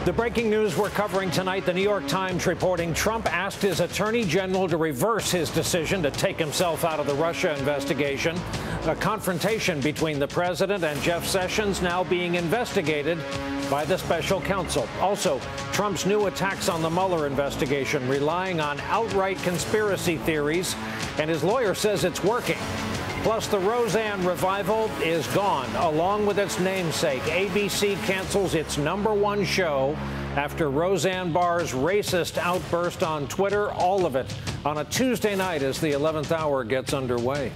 The breaking news we're covering tonight, the New York Times reporting Trump asked his attorney general to reverse his decision to take himself out of the Russia investigation. A confrontation between the president and Jeff Sessions now being investigated by the special counsel. Also, Trump's new attacks on the Mueller investigation, relying on outright conspiracy theories, and his lawyer says it's working. Plus, the Roseanne revival is gone, along with its namesake. ABC cancels its #1 show after Roseanne Barr's racist outburst on Twitter. All of it on a Tuesday night as the 11th hour gets underway.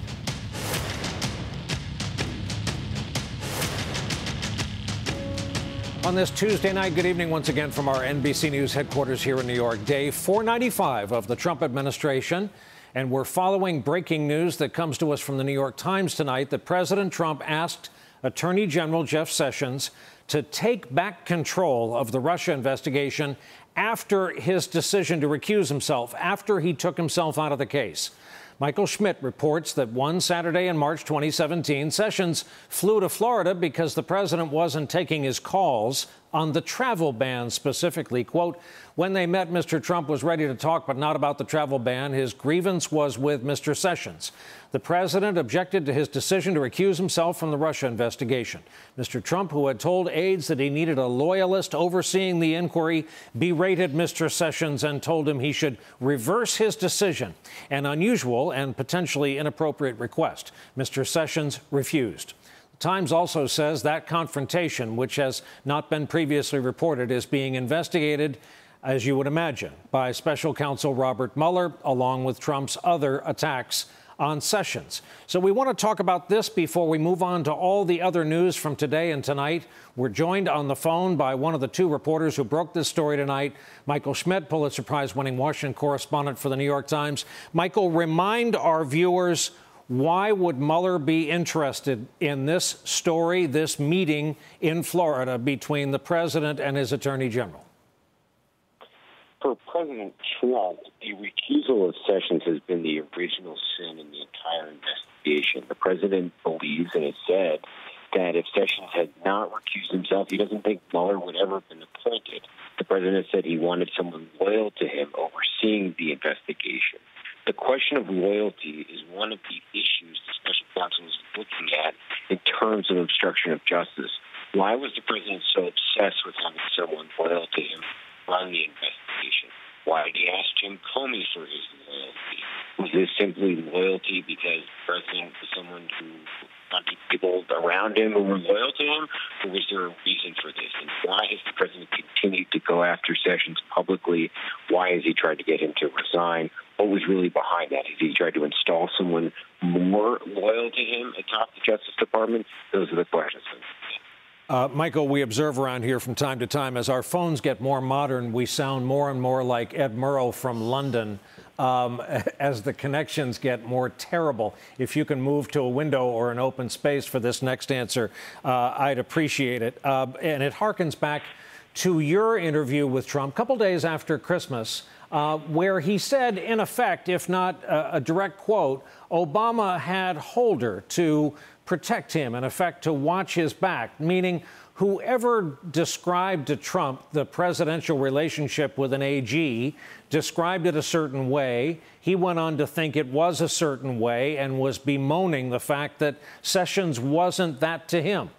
On this Tuesday night, good evening once again from our NBC News headquarters here in New York. Day 495 of the Trump administration. And we're following breaking news that comes to us from the New York Times tonight that President Trump asked Attorney General Jeff Sessions to take back control of the Russia investigation after his decision to recuse himself, after he took himself out of the case. Michael Schmidt reports that one Saturday in March 2017, Sessions flew to Florida because the president wasn't taking his calls on the travel ban specifically. Quote, when they met, Mr. Trump was ready to talk, but not about the travel ban. His grievance was with Mr. Sessions. The president objected to his decision to recuse himself from the Russia investigation. Mr. Trump, who had told aides that he needed a loyalist overseeing the inquiry, berated Mr. Sessions and told him he should reverse his decision, an unusual and potentially inappropriate request. Mr. Sessions refused. The Times also says that confrontation, which has not been previously reported, is being investigated, as you would imagine, by special counsel Robert Mueller, along with Trump's other attacks on Sessions. So we want to talk about this before we move on to all the other news from today and tonight. We're joined on the phone by one of the two reporters who broke this story tonight, Michael Schmidt, Pulitzer Prize-winning Washington correspondent for the New York Times. Michael, remind our viewers, why would Mueller be interested in this story, this meeting in Florida between the president and his attorney general? For President Trump, the recusal of Sessions has been the original sin in the entire investigation. The president believes and has said that if Sessions had not recused himself, he doesn't think Mueller would ever have been appointed. The president said he wanted someone loyal to him overseeing the investigation. The question of loyalty is one of the issues the special counsel is looking at in terms of obstruction of justice. Why was the president so obsessed with having someone loyal to him run the investigation? Why did he ask Jim Comey for his loyalty? Was this simply loyalty because the president was someone who wanted people around him who were loyal to him, or was there a reason for this? And why has the president continued to go after Sessions publicly? Why has he tried to get him to resign? What was really behind that? Has he tried to install someone more loyal to him atop the Justice Department? Those are the questions. Michael, we observe around here from time to time, as our phones get more modern, we sound more and more like Ed Murrow from London as the connections get more terrible. If you can move to a window or an open space for this next answer, I'd appreciate it. And it harkens back to your interview with Trump a couple days after Christmas, where he said, in effect, if not a direct quote, Obama had Holder to protect him, in effect, to watch his back, meaning whoever described to Trump the presidential relationship with an AG described it a certain way. He went on to think it was a certain way and was bemoaning the fact that Sessions wasn't that to him.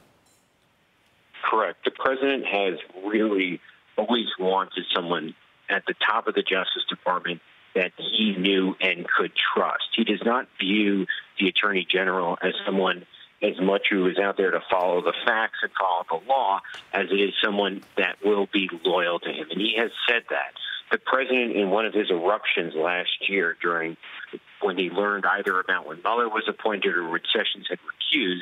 Correct. The president has really always wanted someone at the top of the Justice Department that he knew and could trust. He does not view the Attorney General as someone as much who is out there to follow the facts and follow the law as it is someone that will be loyal to him. And he has said that. The president, in one of his eruptions last year when he learned either about when Mueller was appointed or when Sessions had recused,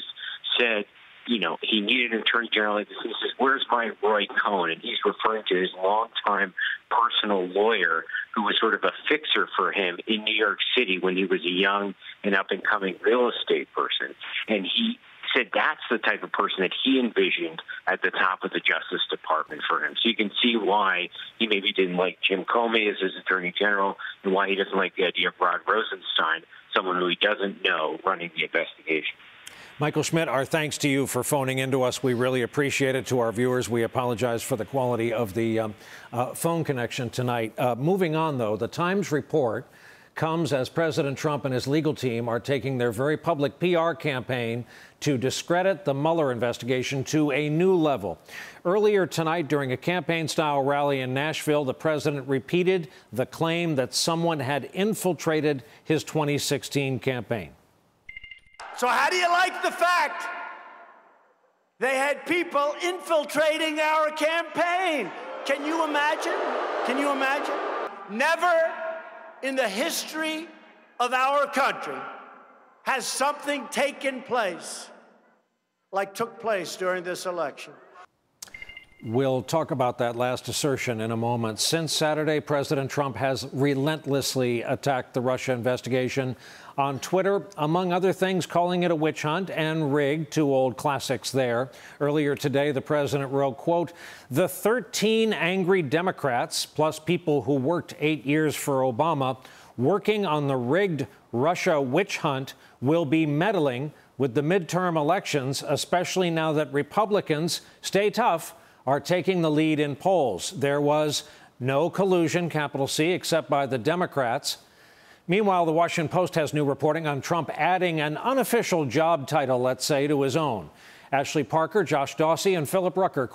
said, you know, he needed an attorney general. He says, where's my Roy Cohn? And he's referring to his longtime personal lawyer who was sort of a fixer for him in New York City when he was a young and up-and-coming real estate person. And he said that's the type of person that he envisioned at the top of the Justice Department for him. So you can see why he maybe didn't like Jim Comey as his attorney general and why he doesn't like the idea of Rod Rosenstein, someone who he doesn't know, running the investigation. Michael Schmidt, our thanks to you for phoning into us. We really appreciate it. To our viewers, we apologize for the quality of the phone connection tonight. Moving on, though, the Times report comes as President Trump and his legal team are taking their very public PR campaign to discredit the Mueller investigation to a new level. Earlier tonight, during a campaign-style rally in Nashville, the president repeated the claim that someone had infiltrated his 2016 campaign. So how do you like the fact they had people infiltrating our campaign? Can you imagine? Can you imagine? Never in the history of our country has something taken place like took place during this election. We'll talk about that last assertion in a moment. Since Saturday, President Trump has relentlessly attacked the Russia investigation on Twitter, among other things, calling it a witch hunt and rigged, two old classics there. Earlier today, the president wrote, quote, "The 13 angry Democrats, plus people who worked 8 years for Obama, working on the rigged Russia witch hunt, will be meddling with the midterm elections, especially now that Republicans, stay tough, are taking the lead in polls. There was no collusion, capital C, except by the Democrats." Meanwhile, the Washington Post has new reporting on Trump adding an unofficial job title, let's say, to his own. Ashley Parker, Josh Dawsey, and Philip Rucker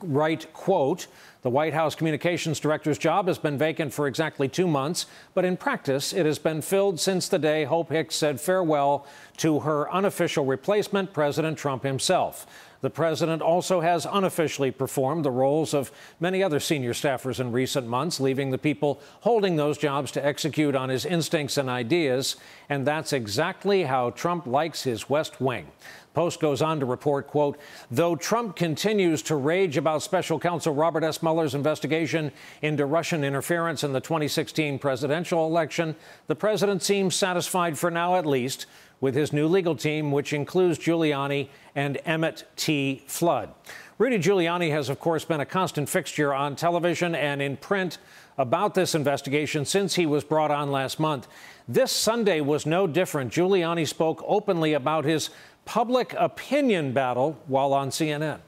write, quote, "The White House communications director's job has been vacant for exactly 2 months, but in practice, it has been filled since the day Hope Hicks said farewell to her unofficial replacement, President Trump himself." The president also has unofficially performed the roles of many other senior staffers in recent months, leaving the people holding those jobs to execute on his instincts and ideas. And that's exactly how Trump likes his West Wing. Post goes on to report, quote, "Though Trump continues to rage about special counsel Robert S. Mueller's investigation into Russian interference in the 2016 presidential election, the president seems satisfied for now, at least, with his new legal team, which includes Giuliani and Emmett T. Flood." Rudy Giuliani has, of course, been a constant fixture on television and in print about this investigation since he was brought on last month. This Sunday was no different. Giuliani spoke openly about his public opinion battle while on CNN.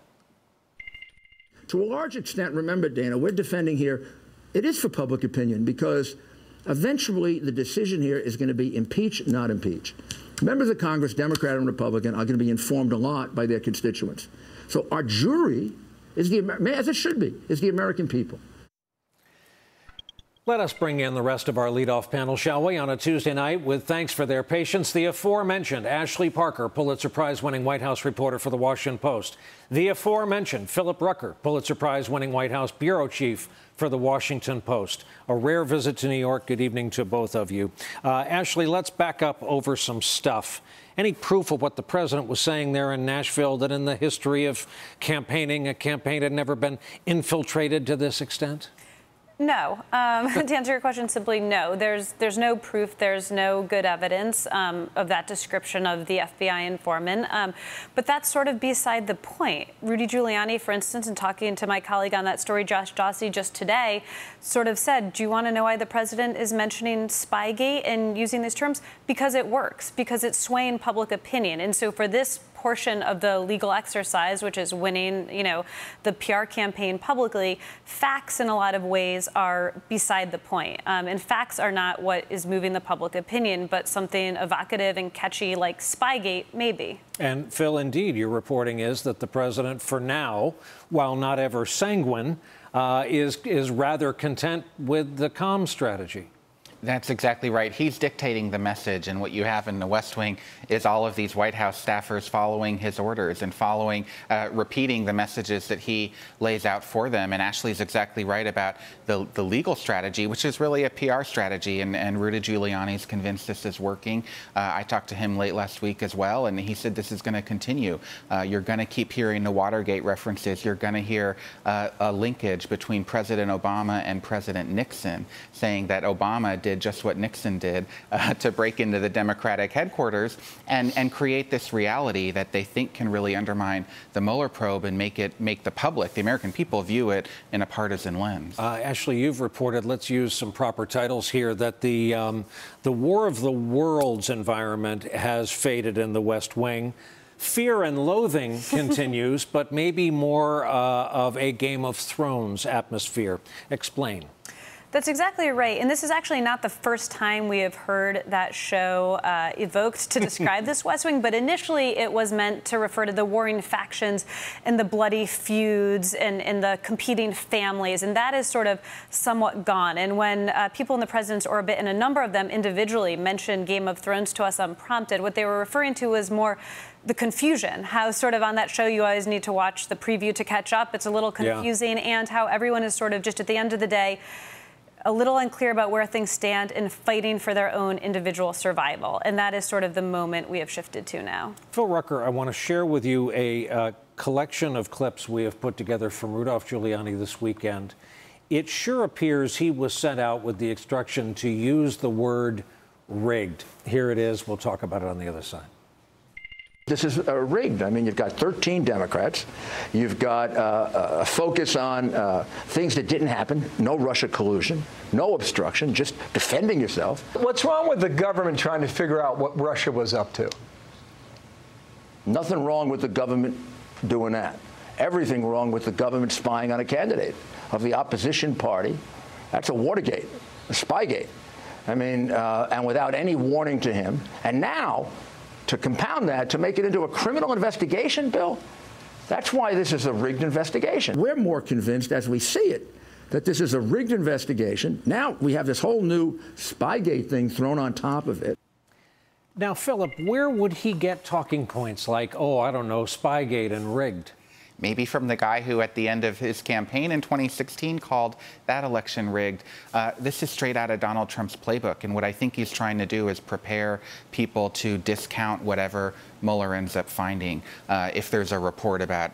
To a large extent, remember, Dana, we're defending here, it is for public opinion, because eventually the decision here is going to be impeach, not impeach. Members of Congress, Democrat and Republican, are going to be informed a lot by their constituents. So our jury is as it should be, is the American people. Let us bring in the rest of our leadoff panel, shall we, on a Tuesday night, with thanks for their patience. The aforementioned Ashley Parker, Pulitzer Prize-winning White House reporter for The Washington Post. The aforementioned Philip Rucker, Pulitzer Prize-winning White House bureau chief for The Washington Post. A rare visit to New York. Good evening to both of you. Ashley, let's back up over some stuff. Any proof of what the president was saying there in Nashville, that in the history of campaigning, a campaign had never been infiltrated to this extent? No. To answer your question, simply no. There's no proof. There's no good evidence of that description of the FBI informant. But that's sort of beside the point. Rudy Giuliani, for instance, in talking to my colleague on that story, Josh Dawsey, just today, sort of said, do you want to know why the president is mentioning Spygate and using these terms? Because it works, because it's swaying public opinion. And so for this portion of the legal exercise, which is winning, the PR campaign publicly, facts in a lot of ways are beside the point. And facts are not what is moving the public opinion, but something evocative and catchy like Spygate, maybe. And Phil, indeed, your reporting is that the president, for now, while not ever sanguine, is rather content with the calm strategy. That's exactly right. He's dictating the message, and what you have in the West Wing is all of these White House staffers following his orders and repeating the messages that he lays out for them. And Ashley's exactly right about the legal strategy, which is really a PR strategy, and Rudy Giuliani's convinced this is working. I talked to him late last week as well, and he said this is going to continue. You're going to keep hearing the Watergate references. You're going to hear a linkage between President Obama and President Nixon, saying that Obama did just what Nixon did to break into the Democratic headquarters and create this reality that they think can really undermine the Mueller probe and make the public, the American people, view it in a partisan lens. Ashley, you've reported, let's use some proper titles here, that the War of the Worlds environment has faded in the West Wing. Fear and Loathing continues, but maybe more of a Game of Thrones atmosphere. Explain. That's exactly right. And this is actually not the first time we have heard that show evoked to describe this West Wing, but initially it was meant to refer to the warring factions and the bloody feuds and the competing families. And that is sort of somewhat gone. And when people in the president's orbit, and a number of them individually, mentioned Game of Thrones to us unprompted, what they were referring to was more the confusion, how sort of on that show you always need to watch the preview to catch up. It's a little confusing, and how everyone is sort of just at the end of the day a little unclear about where things stand and fighting for their own individual survival. And that is sort of the moment we have shifted to now. Phil Rucker, I want to share with you a collection of clips we have put together from Rudolph Giuliani this weekend. It sure appears he was sent out with the instruction to use the word rigged. Here it is. We'll talk about it on the other side. This is rigged. I mean, you've got 13 Democrats. You've got a focus on things that didn't happen. No Russia collusion, no obstruction, just defending yourself. What's wrong with the government trying to figure out what Russia was up to? Nothing wrong with the government doing that. Everything wrong with the government spying on a candidate of the opposition party. That's a Watergate, a Spygate. I mean, and without any warning to him. And now, to compound that, to make it into a criminal investigation, Bill, that's why this is a rigged investigation. We're more convinced as we see it that this is a rigged investigation. Now we have this whole new Spygate thing thrown on top of it. Now, Philip, where would he get talking points like, oh, I don't know, Spygate and rigged? Maybe from the guy who at the end of his campaign in 2016 called that election rigged. This is straight out of Donald Trump's playbook. And what I think he's trying to do is prepare people to discount whatever Mueller ends up finding. If there's a report about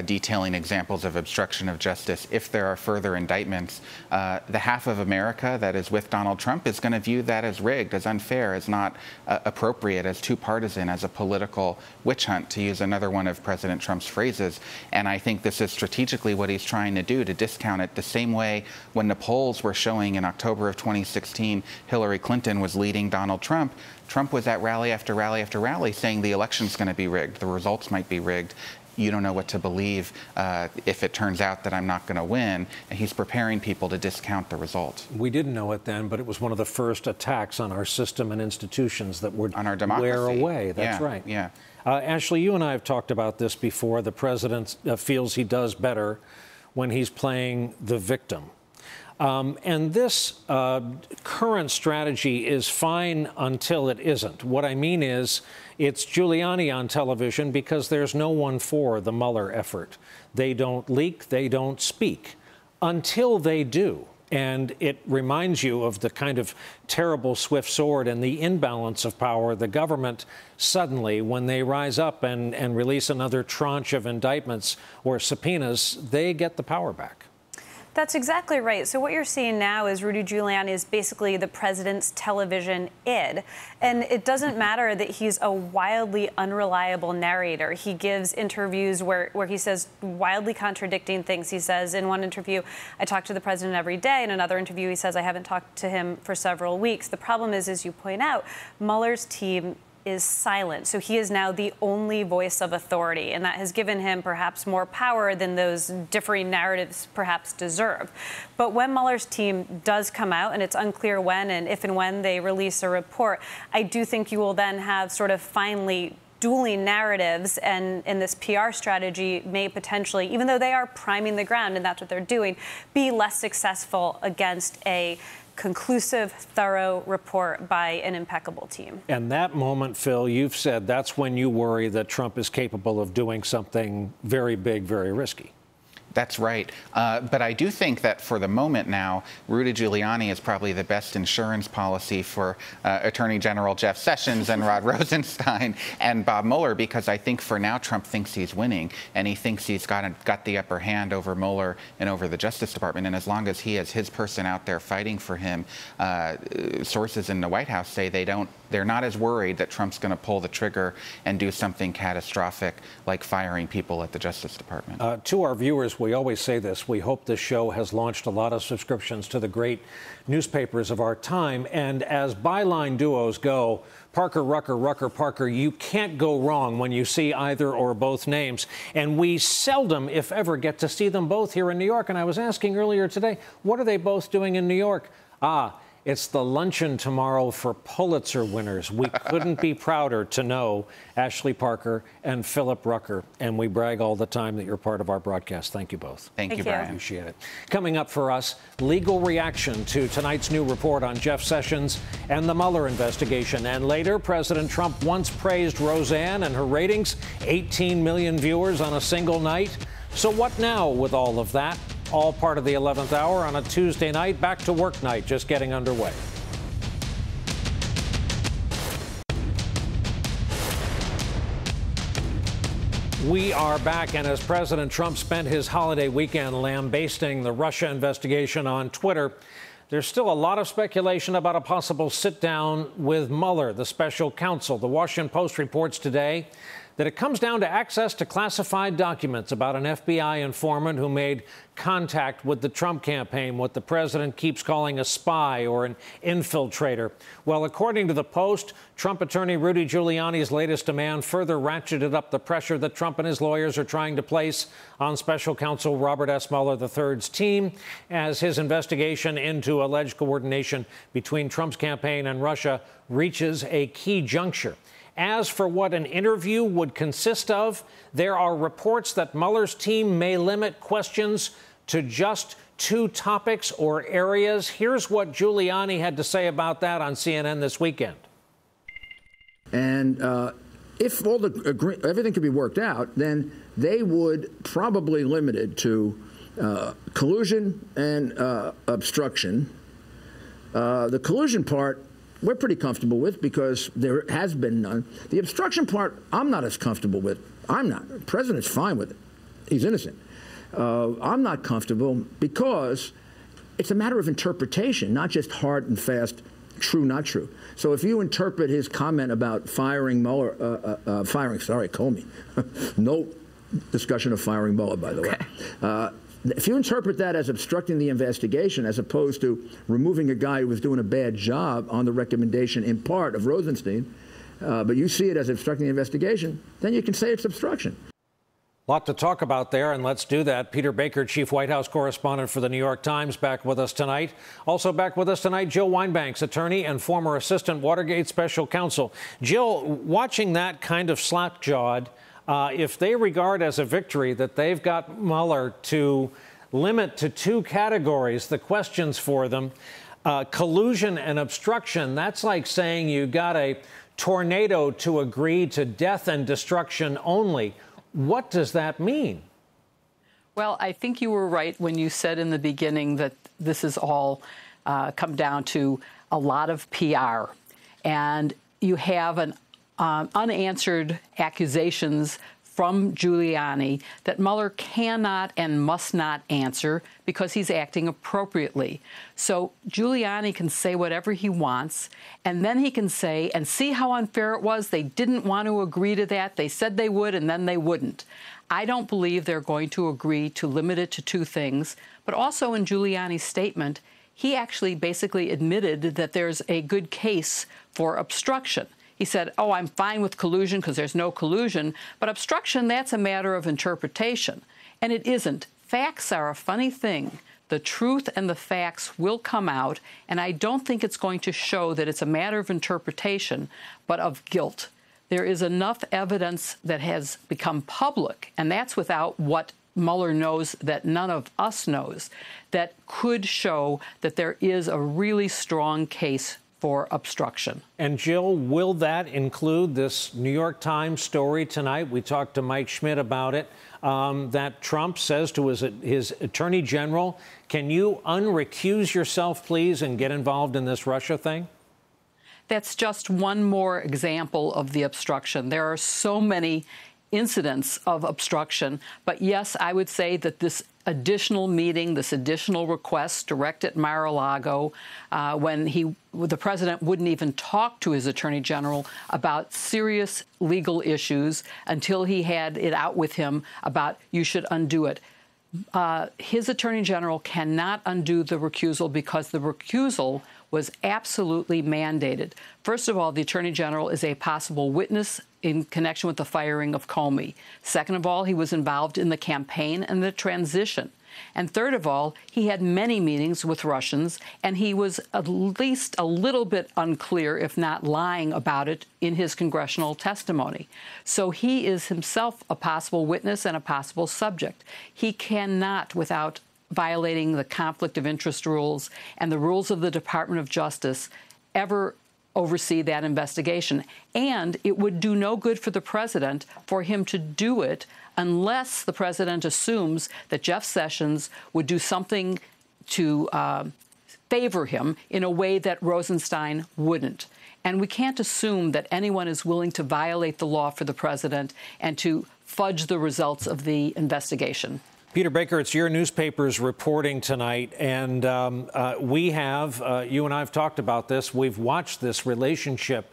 detailing examples of obstruction of justice, if there are further indictments, the half of America that is with Donald Trump is going to view that as rigged, as unfair, as not appropriate, as too partisan, as a political witch hunt, to use another one of President Trump's phrases. And I think this is strategically what he's trying to do, to discount it the same way when the polls were showing in October of 2016 Hillary Clinton was leading Donald Trump. Trump was at rally after rally after rally saying the election's going to be rigged, the results might be rigged. You don't know what to believe if it turns out that I'm not going to win. And he's preparing people to discount the result. We didn't know it then, but it was one of the first attacks on our system and institutions that would on our democracy. Wear away. That's right. Yeah. Ashley, you and I have talked about this before. The president feels he does better when he's playing the victim. And this current strategy is fine until it isn't. What I mean is, it's Giuliani on television because there's no one for the Mueller effort. They don't leak, they don't speak, until they do. And it reminds you of the kind of terrible swift sword and the imbalance of power. The government suddenly, when they rise up and release another tranche of indictments or subpoenas, they get the power back. That's exactly right. So what you're seeing now is Rudy Giuliani is basically the president's television id. And it doesn't matter that he's a wildly unreliable narrator. He gives interviews where he says wildly contradicting things. He says in one interview, I talk to the president every day. In another interview, he says, I haven't talked to him for several weeks. The problem is, as you point out, Mueller's team is silent. So he is now the only voice of authority, and that has given him perhaps more power than those differing narratives perhaps deserve. But when Mueller's team does come out, and it's unclear when and if and when they release a report, I do think you will then have sort of finally dueling narratives, and this PR strategy may potentially, even though they are priming the ground, and that's what they're doing, be less successful against a conclusive, thorough report by an impeccable team. And that moment, Phil, you've said that's when you worry that Trump is capable of doing something very big, very risky. That's right. But I do think that for the moment now, Rudy Giuliani is probably the best insurance policy for Attorney General Jeff Sessions and Rod Rosenstein and Bob Mueller, because I think for now Trump thinks he's winning, and he thinks he's got the upper hand over Mueller and over the Justice Department. And as long as he has his person out there fighting for him, sources in the White House say they're not as worried that Trump's going to pull the trigger and do something catastrophic like firing people at the Justice Department. To our viewers, we always say this. We hope this show has launched a lot of subscriptions to the great newspapers of our time. And as byline duos go, Parker, Rucker, Rucker, Parker, you can't go wrong when you see either or both names. And we seldom, if ever, get to see them both here in New York. And I was asking earlier today, what are they both doing in New York? It's the luncheon tomorrow for Pulitzer winners. We couldn't be prouder to know Ashley Parker and Philip Rucker. And we brag all the time that you're part of our broadcast. Thank you both. Thank you, Brian. Appreciate it. Coming up for us, legal reaction to tonight's new report on Jeff Sessions and the Mueller investigation. And later, President Trump once praised Roseanne and her ratings, 18 million viewers on a single night. So what now with all of that? All part of the 11th hour on a Tuesday night, back to work night, just getting underway. We are back, and as President Trump spent his holiday weekend lambasting the Russia investigation on Twitter, there's still a lot of speculation about a possible sit-down with Mueller, the special counsel. The Washington Post reports today that it comes down to access to classified documents about an FBI informant who made contact with the Trump campaign, what the president keeps calling a spy or an infiltrator. Well, according to the Post, Trump attorney Rudy Giuliani's latest demand further ratcheted up the pressure that Trump and his lawyers are trying to place on special counsel Robert S. Mueller III's team as his investigation into alleged coordination between Trump's campaign and Russia reaches a key juncture. As for what an interview would consist of, there are reports that Mueller's team may limit questions to just 2 topics or areas. Here's what Giuliani had to say about that on CNN this weekend. And if everything could be worked out, then they would probably limit it to collusion and obstruction. The collusion part, we're pretty comfortable with because there has been none. The obstruction part, I'm not as comfortable with. I'm not. The president's fine with it. He's innocent. I'm not comfortable because it's a matter of interpretation, not just hard and fast, true, not true. So if you interpret his comment about firing Mueller, Comey, no discussion of firing Mueller, by the way. If you interpret that as obstructing the investigation as opposed to removing a guy who was doing a bad job on the recommendation in part of Rosenstein, but you see it as obstructing the investigation, then you can say it's obstruction. A lot to talk about there, and let's do that. Peter Baker, chief White House correspondent for the New York Times, back with us tonight. Also back with us tonight, Jill Wine-Banks, attorney and former assistant Watergate special counsel. Jill, watching that kind of slack-jawed, if they regard as a victory that they've got Mueller to limit to 2 categories, the questions for them, collusion and obstruction, that's like saying you got a tornado to agree to death and destruction only. What does that mean? Well, I think you were right when you said in the beginning that this is all come down to a lot of PR. And you have an unanswered accusations from Giuliani that Mueller cannot and must not answer because he's acting appropriately. So Giuliani can say whatever he wants, and then he can say, and see how unfair it was? They didn't want to agree to that. They said they would, and then they wouldn't. I don't believe they're going to agree to limit it to 2 things. But also in Giuliani's statement, he actually basically admitted that there's a good case for obstruction. He said, oh, I'm fine with collusion because there's no collusion, but obstruction, that's a matter of interpretation. And it isn't. Facts are a funny thing. The truth and the facts will come out, and I don't think it's going to show that it's a matter of interpretation, but of guilt. There is enough evidence that has become public, and that's without what Mueller knows that none of us knows, that could show that there is a really strong case for obstruction. And Jill, will that include this New York Times story tonight? We talked to Mike Schmidt about it, that Trump says to his attorney general, can you unrecuse yourself, please, and get involved in this Russia thing? That's just one more example of the obstruction. There are so many incidents of obstruction. But yes, I would say that this additional meeting, this additional request direct at Mar-a-Lago, when the president wouldn't even talk to his attorney general about serious legal issues until he had it out with him about you should undo it. his attorney general cannot undo the recusal because the recusal was absolutely mandated. First of all, the attorney general is a possible witness in connection with the firing of Comey. Second of all, he was involved in the campaign and the transition. And third of all, he had many meetings with Russians, and he was at least a little bit unclear, if not lying about it, in his congressional testimony. So he is himself a possible witness and a possible subject. He cannot, without violating the conflict of interest rules and the rules of the Department of Justice, ever oversee that investigation. And it would do no good for the president for him to do it unless the president assumes that Jeff Sessions would do something to favor him in a way that Rosenstein wouldn't. And we can't assume that anyone is willing to violate the law for the president and to fudge the results of the investigation. Peter Baker, it's your newspaper's reporting tonight, and we have, you and I have talked about this, we've watched this relationship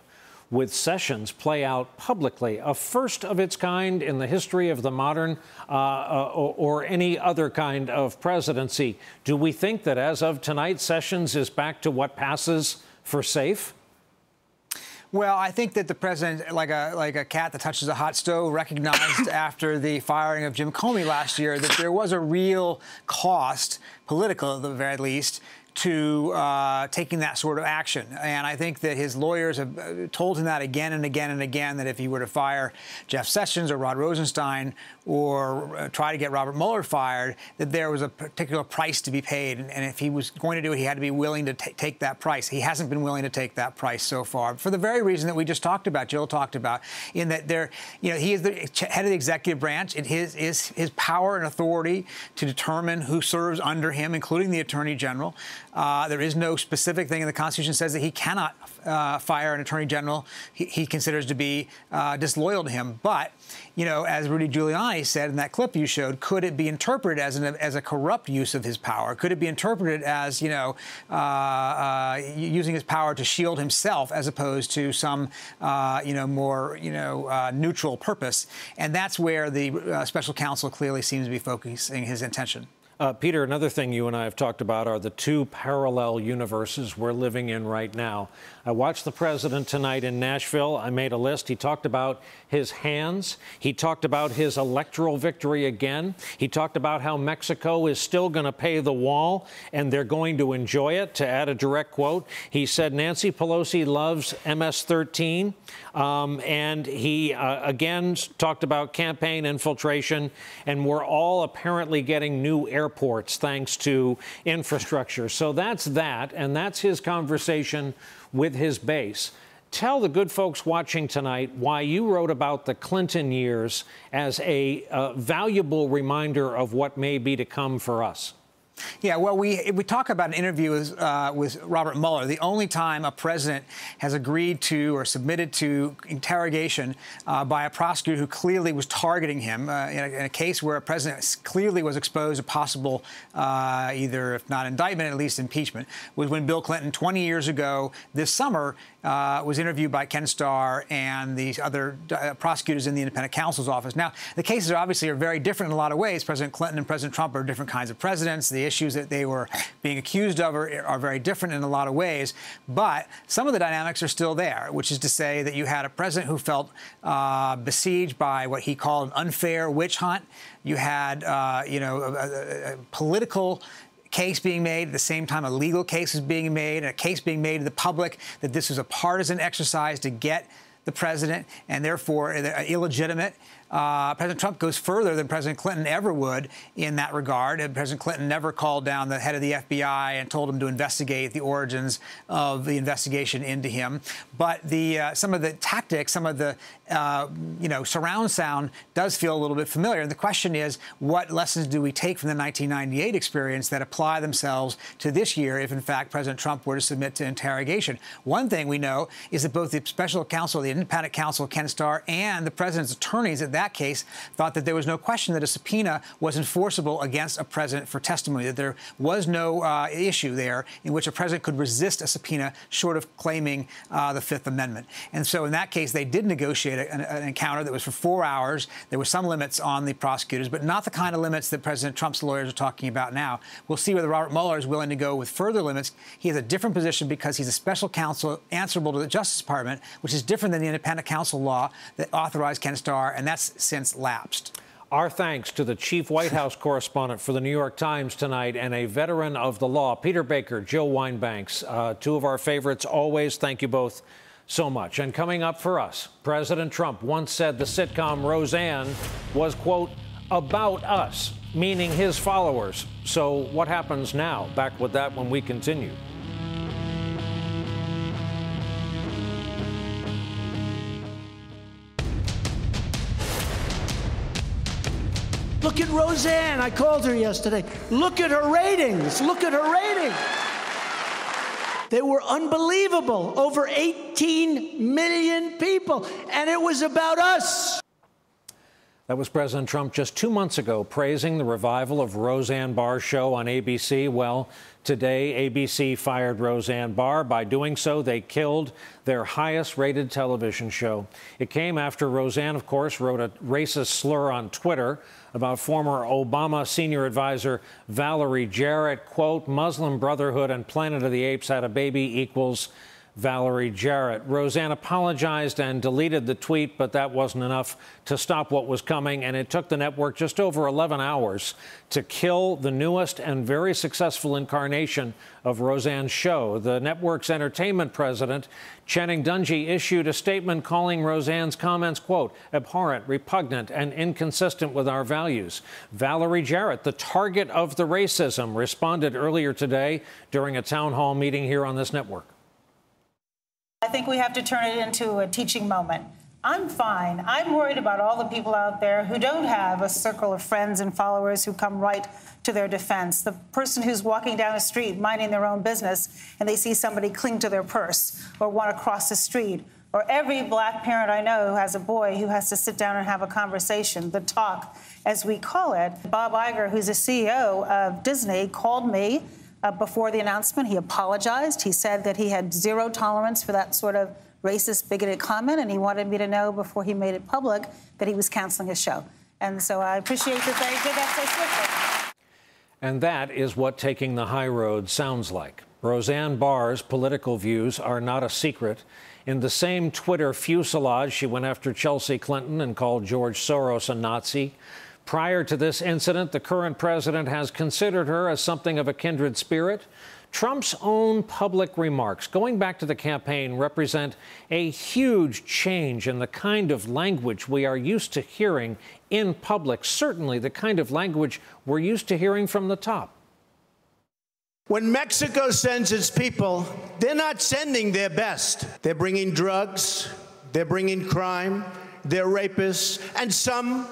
with Sessions play out publicly, a first of its kind in the history of the modern or any other kind of presidency. Do we think that as of tonight, Sessions is back to what passes for safe? Well, I think that the president, like a cat that touches a hot stove, recognized after the firing of Jim Comey last year that there was a real cost, political at the very least, to taking that sort of action. And I think that his lawyers have told him that again and again and again, that if he were to fire Jeff Sessions or Rod Rosenstein or try to get Robert Mueller fired, that there was a particular price to be paid. And if he was going to do it, he had to be willing to take that price. He hasn't been willing to take that price so far, for the very reason that we just talked about, Jill talked about, in that he is the head of the executive branch. It is his power and authority to determine who serves under him, including the attorney general. There is no specific thing in the Constitution that says that he cannot fire an attorney general he considers to be disloyal to him. But, as Rudy Giuliani said in that clip you showed, could it be interpreted as a corrupt use of his power? Could it be interpreted as, using his power to shield himself as opposed to some, more, neutral purpose? And that's where the special counsel clearly seems to be focusing his attention. Peter, another thing you and I have talked about are the two parallel universes we're living in right now. I watched the president tonight in Nashville. I made a list. He talked about his hands. He talked about his electoral victory again. He talked about how Mexico is still going to pay the wall and they're going to enjoy it. To add a direct quote, he said Nancy Pelosi loves MS-13. And he again talked about campaign infiltration. And we're all apparently getting new airports thanks to infrastructure. So that's that. And that's his conversation with his base. Tell the good folks watching tonight why you wrote about the Clinton years as a valuable reminder of what may be to come for us. Yeah, well, we talk about an interview with Robert Mueller. The only time a president has agreed to or submitted to interrogation by a prosecutor who clearly was targeting him in a case where a president clearly was exposed to possible either, if not indictment, at least impeachment, was when Bill Clinton, 20 years ago this summer, was interviewed by Ken Starr and these other prosecutors in the independent counsel's office. Now, the cases obviously are very different in a lot of ways. President Clinton and President Trump are different kinds of presidents. The issues that they were being accused of are very different in a lot of ways. But some of the dynamics are still there, which is to say that you had a president who felt besieged by what he called an unfair witch hunt. You had, a political case being made, at the same time a legal case is being made, and a case being made to the public that this was a partisan exercise to get the president and therefore illegitimate. President Trump goes further than President Clinton ever would in that regard. And President Clinton never called down the head of the FBI and told him to investigate the origins of the investigation into him. But some of the tactics, some of the surround sound does feel a little bit familiar. And the question is, what lessons do we take from the 1998 experience that apply themselves to this year if, in fact, President Trump were to submit to interrogation? One thing we know is that both the special counsel, the independent counsel, Ken Starr, and the president's attorneys at that that case thought that there was no question that a subpoena was enforceable against a president for testimony, that there was no issue there in which a president could resist a subpoena short of claiming the Fifth Amendment. And so in that case, they did negotiate an encounter that was for 4 hours. There were some limits on the prosecutors, but not the kind of limits that President Trump's lawyers are talking about now. We'll see whether Robert Mueller is willing to go with further limits. He has a different position because he's a special counsel answerable to the Justice Department, which is different than the independent counsel law that authorized Ken Starr, and that's since lapsed. Our thanks to the chief White House correspondent for the New York Times tonight and a veteran of the law, Peter Baker, Jill Wine-Banks, two of our favorites always. Thank you both so much. And coming up for us, President Trump once said the sitcom Roseanne was, quote, about us, meaning his followers. So what happens now? Back with that when we continue. Look at Roseanne. I called her yesterday. Look at her ratings. Look at her ratings. They were unbelievable. Over 18 million people. And it was about us. That was President Trump just 2 months ago praising the revival of Roseanne Barr's show on ABC. Well, today, ABC fired Roseanne Barr. By doing so, they killed their highest-rated television show. It came after Roseanne, of course, wrote a racist slur on Twitter about former Obama senior advisor Valerie Jarrett. Quote, Muslim Brotherhood and Planet of the Apes had a baby equals Valerie Jarrett. Roseanne apologized and deleted the tweet, but that wasn't enough to stop what was coming, and it took the network just over 11 hours to kill the newest and very successful incarnation of Roseanne's show. The network's entertainment president, Channing Dungey, issued a statement calling Roseanne's comments, quote, abhorrent, repugnant, and inconsistent with our values. Valerie Jarrett, the target of the racism, responded earlier today during a town hall meeting here on this network. I think we have to turn it into a teaching moment. I'm fine. I'm worried about all the people out there who don't have a circle of friends and followers who come right to their defense. The person who's walking down the street minding their own business and they see somebody cling to their purse or want to cross the street. Or every black parent I know who has a boy who has to sit down and have a conversation, the talk, as we call it. Bob Iger, who's the CEO of Disney, called me before the announcement. He apologized. He said that he had zero tolerance for that sort of racist, bigoted comment, and he wanted me to know before he made it public that he was canceling his show. And so I appreciate that they did that so swiftly. And that is what taking the high road sounds like. Roseanne Barr's political views are not a secret. In the same Twitter fuselage, she went after Chelsea Clinton and called George Soros a Nazi. Prior to this incident, the current president has considered her as something of a kindred spirit. Trump's own public remarks, going back to the campaign, represent a huge change in the kind of language we are used to hearing in public, certainly the kind of language we're used to hearing from the top. When Mexico sends its people, they're not sending their best. They're bringing drugs, they're bringing crime, they're rapists, and some,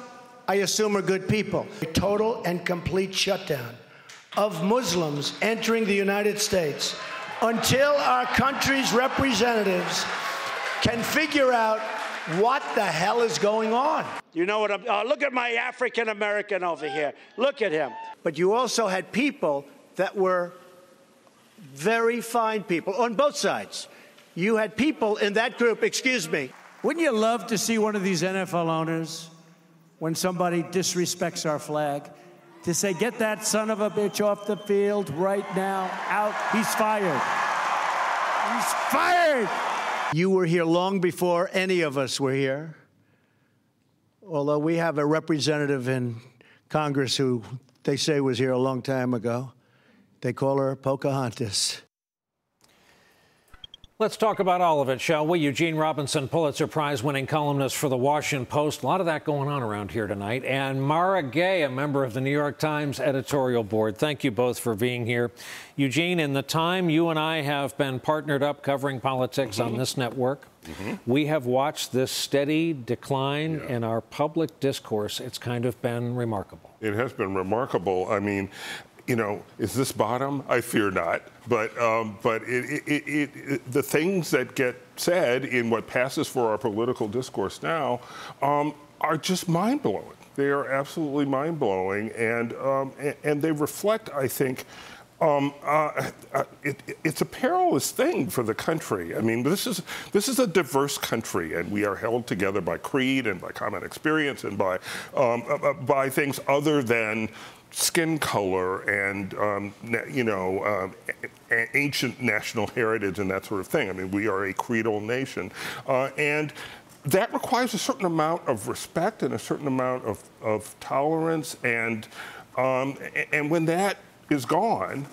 I assume, are good people. A total and complete shutdown of Muslims entering the United States until our country's representatives can figure out what the hell is going on. You know what look at my African American over here. Look at him. But you also had people that were very fine people on both sides. You had people in that group, excuse me. Wouldn't you love to see one of these NFL owners, when somebody disrespects our flag, to say, get that son of a bitch off the field right now, out, he's fired. He's fired! You were here long before any of us were here, although we have a representative in Congress who they say was here a long time ago. They call her Pocahontas. Let's talk about all of it, shall we? Eugene Robinson, Pulitzer Prize-winning columnist for The Washington Post. A lot of that going on around here tonight. And Mara Gay, a member of the New York Times editorial board. Thank you both for being here. Eugene, in the time you and I have been partnered up covering politics on this network, we have watched this steady decline in our public discourse. It's kind of been remarkable. It has been remarkable. I mean, you know, is this bottom? I fear not. But the things that get said in what passes for our political discourse now are just mind-blowing. They are absolutely mind-blowing, and they reflect, I think, it's a perilous thing for the country. I mean, this is a diverse country, and we are held together by creed and by common experience and by things other than skin color and ancient national heritage and that sort of thing. I mean, we are a creedal nation, and that requires a certain amount of respect and a certain amount of tolerance, and when that is gone,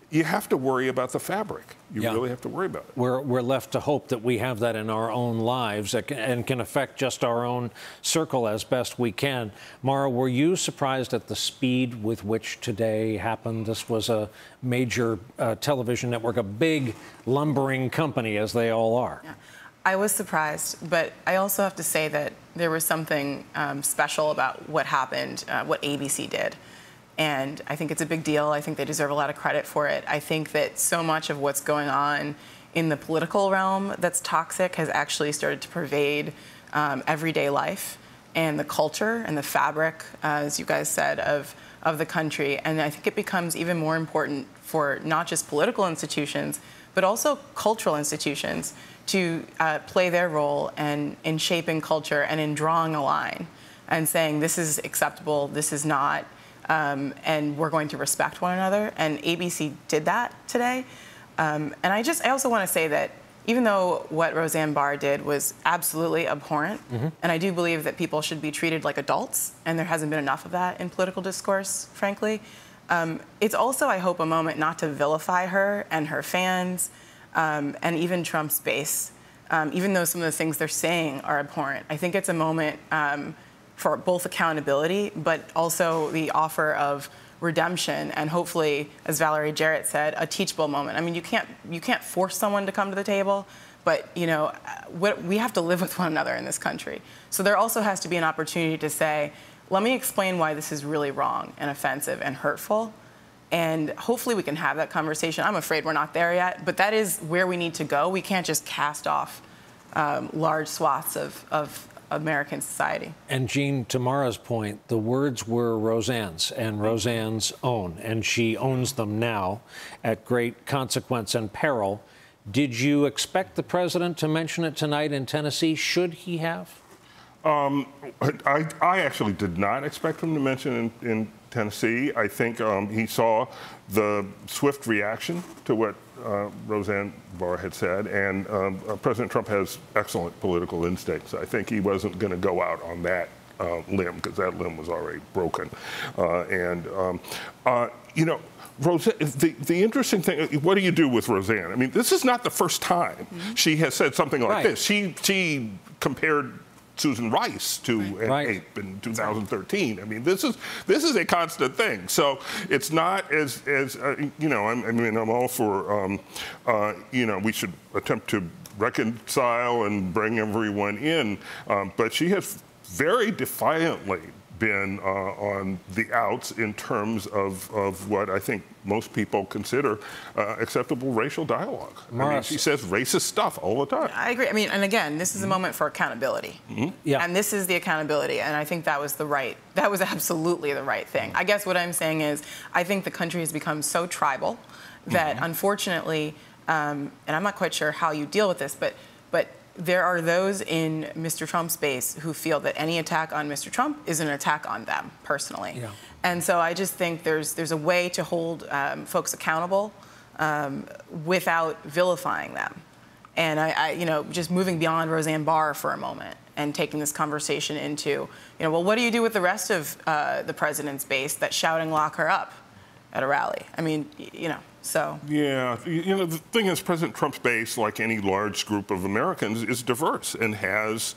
you have to worry about the fabric. You really have to worry about it. We're left to hope that we have that in our own lives and can affect just our own circle as best we can. Mara, were you surprised at the speed with which today happened? This was a major television network, a big lumbering company, as they all are. Yeah. I was surprised, but I also have to say that there was something special about what happened, what ABC did. And I think it's a big deal. I think they deserve a lot of credit for it. I think that so much of what's going on in the political realm that's toxic has actually started to pervade everyday life and the culture and the fabric, as you guys said, of the country. And I think it becomes even more important for not just political institutions, but also cultural institutions to play their role in shaping culture and in drawing a line and saying this is acceptable, this is not. And we're going to respect one another. And ABC did that today. And I also want to say that even though what Roseanne Barr did was absolutely abhorrent, and I do believe that people should be treated like adults, and there hasn't been enough of that in political discourse, frankly, it's also, I hope, a moment not to vilify her and her fans and even Trump's base, even though some of the things they're saying are abhorrent. I think it's a moment for both accountability, but also the offer of redemption and hopefully, as Valerie Jarrett said, a teachable moment. I mean, you can't force someone to come to the table, but we have to live with one another in this country. So there also has to be an opportunity to say, let me explain why this is really wrong and offensive and hurtful. And hopefully we can have that conversation. I'm afraid we're not there yet, but that is where we need to go. We can't just cast off large swaths of American society. And Jean, to Mara's point, the words were Roseanne's and Roseanne's own, and she owns them now at great consequence and peril. Did you expect the president to mention it tonight in Tennessee? Should he have? I actually did not expect him to mention it in Tennessee. I think he saw the swift reaction to what Roseanne Barr had said, and President Trump has excellent political instincts. I think he wasn't going to go out on that limb, because that limb was already broken. The interesting thing, what do you do with Roseanne? I mean, this is not the first time she has said something like this. She compared Susan Rice to an ape in 2013. I mean, this is a constant thing. So it's not as I'm all for we should attempt to reconcile and bring everyone in, but she has very defiantly been on the outs in terms of what I think most people consider acceptable racial dialogue. I mean, she says racist stuff all the time. I agree. I mean, and again, this is a moment for accountability. And this is the accountability, and I think that was absolutely the right thing. I guess what I'm saying is, I think the country has become so tribal that unfortunately, and I'm not quite sure how you deal with this, but there are those in Mr. Trump's base who feel that any attack on Mr. Trump is an attack on them personally. And so I just think there's a way to hold folks accountable without vilifying them. And I just moving beyond Roseanne Barr for a moment and taking this conversation into, well, what do you do with the rest of the president's base that's shouting "lock her up" at a rally? I mean, so. Yeah, the thing is, President Trump's base, like any large group of Americans, is diverse and has,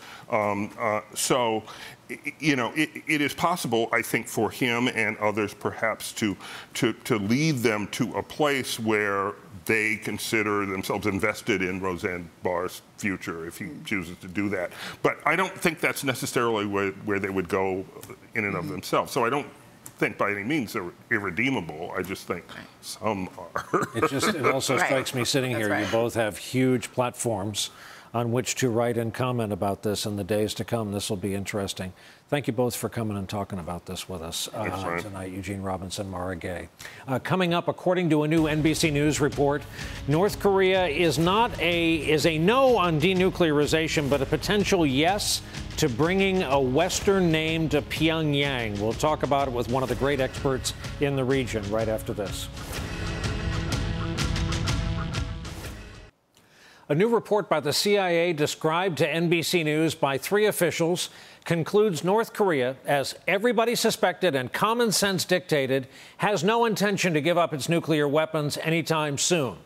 it is possible, I think, for him and others perhaps to lead them to a place where they consider themselves invested in Roseanne Barr's future if he chooses to do that. But I don't think that's necessarily where they would go in and of themselves. So I don't think by any means they're irredeemable. I just think some are. It also strikes me sitting here, you both have huge platforms. on which to write and comment about this in the days to come. This will be interesting. Thank you both for coming and talking about this with us tonight, Eugene Robinson, Mara Gay. Coming up, according to a new NBC News report, North Korea is a no on denuclearization, but a potential yes to bringing a Western name to Pyongyang. We'll talk about it with one of the great experts in the region right after this. A new report by the CIA described to NBC News by 3 officials concludes North Korea, as everybody suspected and common sense dictated, has no intention to give up its nuclear weapons anytime soon.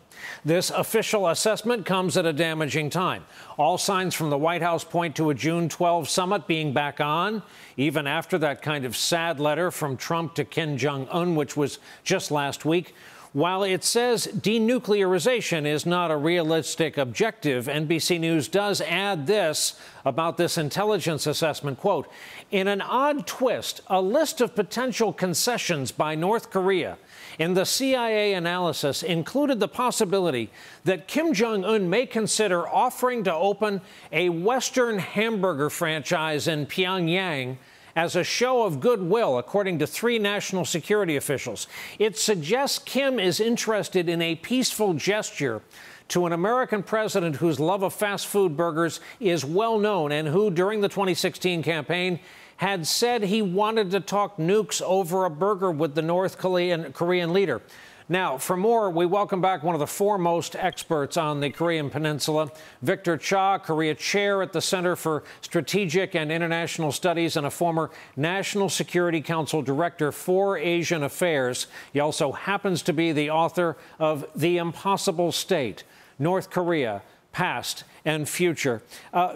This official assessment comes at a damaging time. All signs from the White House point to a June 12 summit being back on, even after that kind of sad letter from Trump to Kim Jong-un, which was just last week. While it says denuclearization is not a realistic objective, NBC News does add this about this intelligence assessment, quote, in an odd twist, a list of potential concessions by North Korea in the CIA analysis included the possibility that Kim Jong-un may consider offering to open a Western hamburger franchise in Pyongyang as a show of goodwill, according to 3 national security officials. It suggests Kim is interested in a peaceful gesture to an American president whose love of fast food burgers is well known and who, during the 2016 campaign, had said he wanted to talk nukes over a burger with the North Korean leader. Now, for more, we welcome back one of the foremost experts on the Korean Peninsula, Victor Cha, Korea chair at the Center for Strategic and International Studies and a former National Security Council director for Asian Affairs. He also happens to be the author of The Impossible State, North Korea, Past and Future.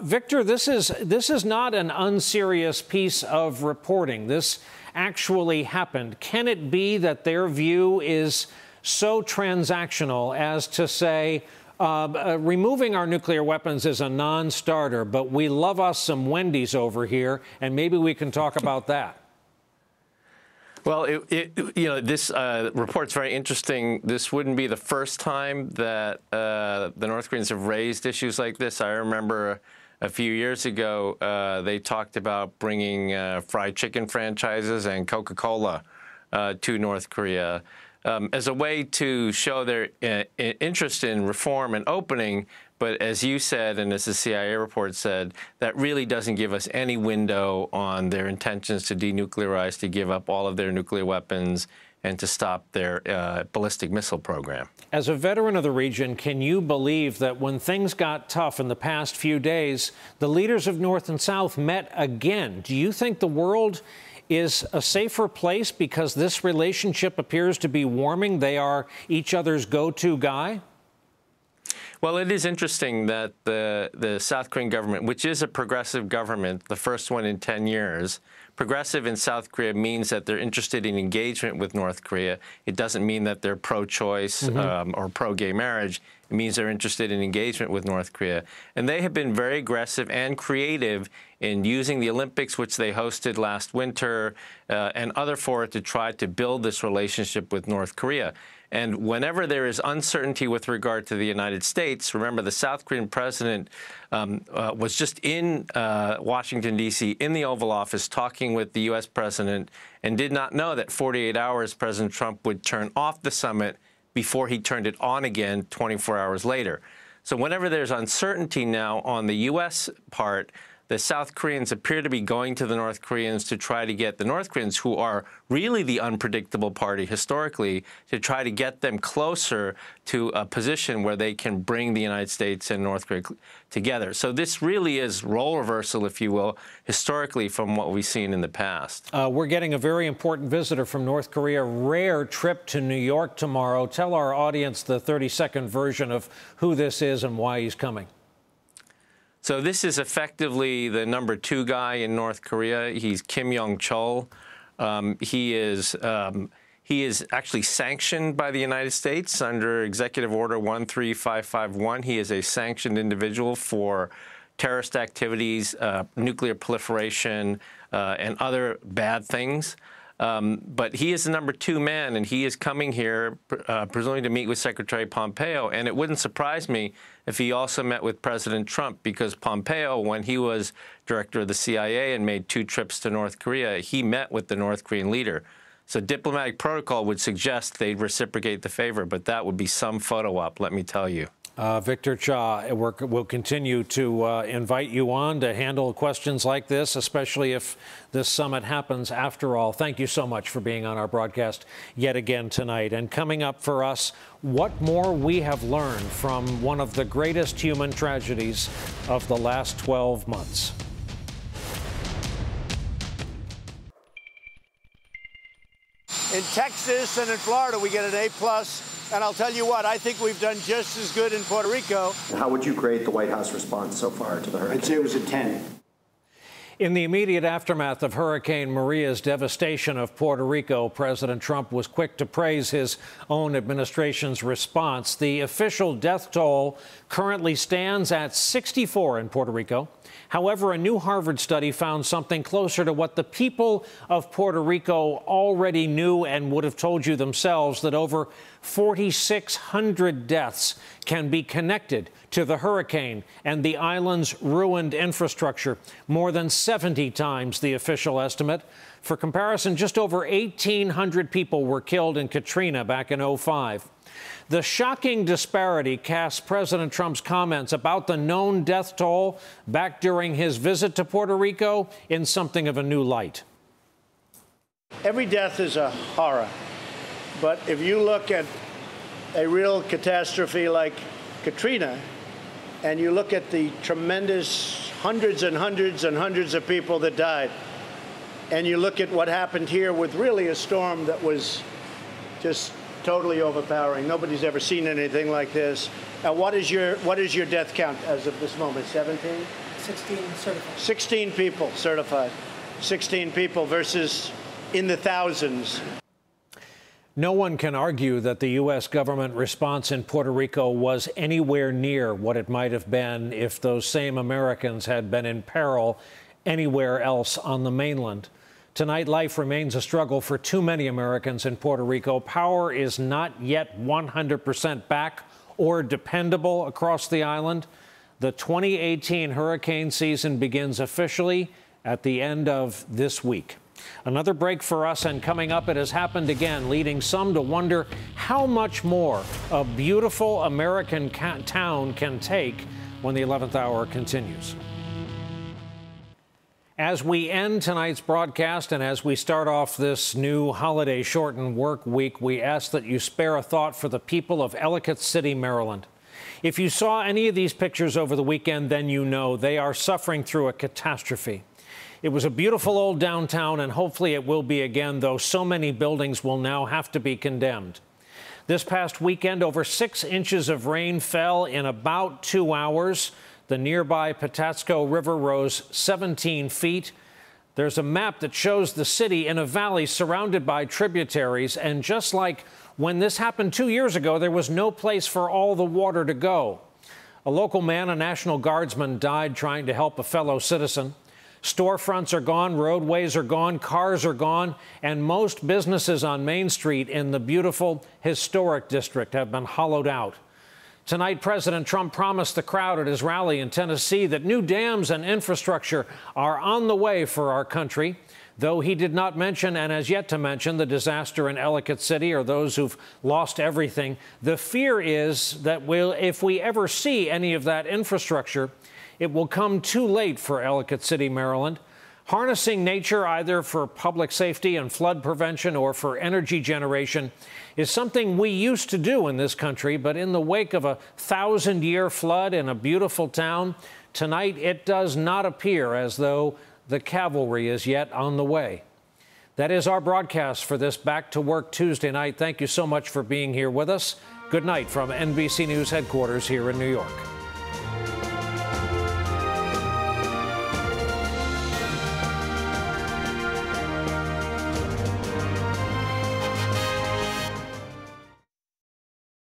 Victor, this is not an unserious piece of reporting. This actually happened. Can it be that their view is so transactional as to say removing our nuclear weapons is a non-starter, but we love us some Wendy's over here, and maybe we can talk about that? Well, this report's very interesting. This wouldn't be the first time that the North Koreans have raised issues like this. I remember a few years ago, they talked about bringing fried chicken franchises and Coca-Cola to North Korea as a way to show their interest in reform and opening. But as you said, and as the CIA report said, that really doesn't give us any window on their intentions to denuclearize, to give up all of their nuclear weapons, and to stop their ballistic missile program. As a veteran of the region, can you believe that when things got tough in the past few days, the leaders of North and South met again? Do you think the world is a safer place because this relationship appears to be warming? They are each other's go-to guy? Well, it is interesting that the South Korean government, which is a progressive government, the first one in 10 years, progressive in South Korea means that they're interested in engagement with North Korea. It doesn't mean that they're pro-choice or pro-gay marriage. It means they're interested in engagement with North Korea. And they have been very aggressive and creative in using the Olympics, which they hosted last winter, and other fora to try to build this relationship with North Korea. And whenever there is uncertainty with regard to the United States, remember the South Korean president was just in Washington, D.C., in the Oval Office, talking with the U.S. president, and did not know that 48 hours President Trump would turn off the summit before he turned it on again 24 hours later. So whenever there's uncertainty now on the U.S. part, the South Koreans appear to be going to the North Koreans to try to get the North Koreans, who are really the unpredictable party historically, to try to get them closer to a position where they can bring the United States and North Korea together. So this really is role reversal, if you will, historically from what we've seen in the past. We're getting a very important visitor from North Korea. Rare trip to New York tomorrow. Tell our audience the 30-second version of who this is and why he's coming. So this is effectively the #2 guy in North Korea. He's Kim Yong-chol. He is actually sanctioned by the United States under Executive Order 13551. He is a sanctioned individual for terrorist activities, nuclear proliferation, and other bad things. But he is the number 2 man, and he is coming here, presumably to meet with Secretary Pompeo. And it wouldn't surprise me if he also met with President Trump, because Pompeo, when he was director of the CIA and made 2 trips to North Korea, he met with the North Korean leader. So diplomatic protocol would suggest they'd reciprocate the favor, but that would be some photo op, let me tell you. Victor Cha, we'll continue to invite you on to handle questions like this, especially if this summit happens after all. Thank you so much for being on our broadcast yet again tonight. And coming up for us, what more we have learned from one of the greatest human tragedies of the last 12 months. In Texas and in Florida, we get an A+. And I'll tell you what, I think we've done just as good in Puerto Rico. How would you grade the White House response so far to the hurricane? I'd say it was a 10. In the immediate aftermath of Hurricane Maria's devastation of Puerto Rico, President Trump was quick to praise his own administration's response. The official death toll currently stands at 64 in Puerto Rico. However, a new Harvard study found something closer to what the people of Puerto Rico already knew and would have told you themselves, that over 4,600 deaths can be connected to the hurricane and the island's ruined infrastructure, more than 70 times the official estimate. For comparison, just over 1,800 people were killed in Katrina back in 2005. The shocking disparity casts President Trump's comments about the known death toll back during his visit to Puerto Rico in something of a new light. Every death is a horror. But if you look at a real catastrophe like Katrina, and you look at the tremendous hundreds and hundreds and hundreds of people that died, and you look at what happened here with really a storm that was just totally overpowering. Nobody's ever seen anything like this. What is your death count as of this moment? 17? 16 certified. 16 people certified. 16 people versus in the thousands. No one can argue that the U.S. government response in Puerto Rico was anywhere near what it might have been if those same Americans had been in peril anywhere else on the mainland. Tonight, life remains a struggle for too many Americans in Puerto Rico. Power is not yet 100% back or dependable across the island. The 2018 hurricane season begins officially at the end of this week. Another break for us, and coming up, it has happened again, leading some to wonder how much more a beautiful American town can take when the 11th hour continues. As we end tonight's broadcast and as we start off this new holiday shortened work week, we ask that you spare a thought for the people of Ellicott City, Maryland. If you saw any of these pictures over the weekend, then you know they are suffering through a catastrophe. It was a beautiful old downtown, and hopefully it will be again, though so many buildings will now have to be condemned. This past weekend, over 6 inches of rain fell in about 2 hours. The nearby Patapsco River rose 17 feet. There's a map that shows the city in a valley surrounded by tributaries. And just like when this happened 2 years ago, there was no place for all the water to go. A local man, a National Guardsman, died trying to help a fellow citizen. Storefronts are gone, roadways are gone, cars are gone, and most businesses on Main Street in the beautiful historic district have been hollowed out. Tonight, President Trump promised the crowd at his rally in Tennessee that new dams and infrastructure are on the way for our country, though he did not mention, and has yet to mention, the disaster in Ellicott City or those who've lost everything. The fear is that if we ever see any of that infrastructure, it will come too late for Ellicott City, Maryland. Harnessing nature either for public safety and flood prevention or for energy generation is something we used to do in this country, but in the wake of a 1,000-year flood in a beautiful town, tonight it does not appear as though the cavalry is yet on the way. That is our broadcast for this Back to Work Tuesday night. Thank you so much for being here with us. Good night from NBC News headquarters here in New York.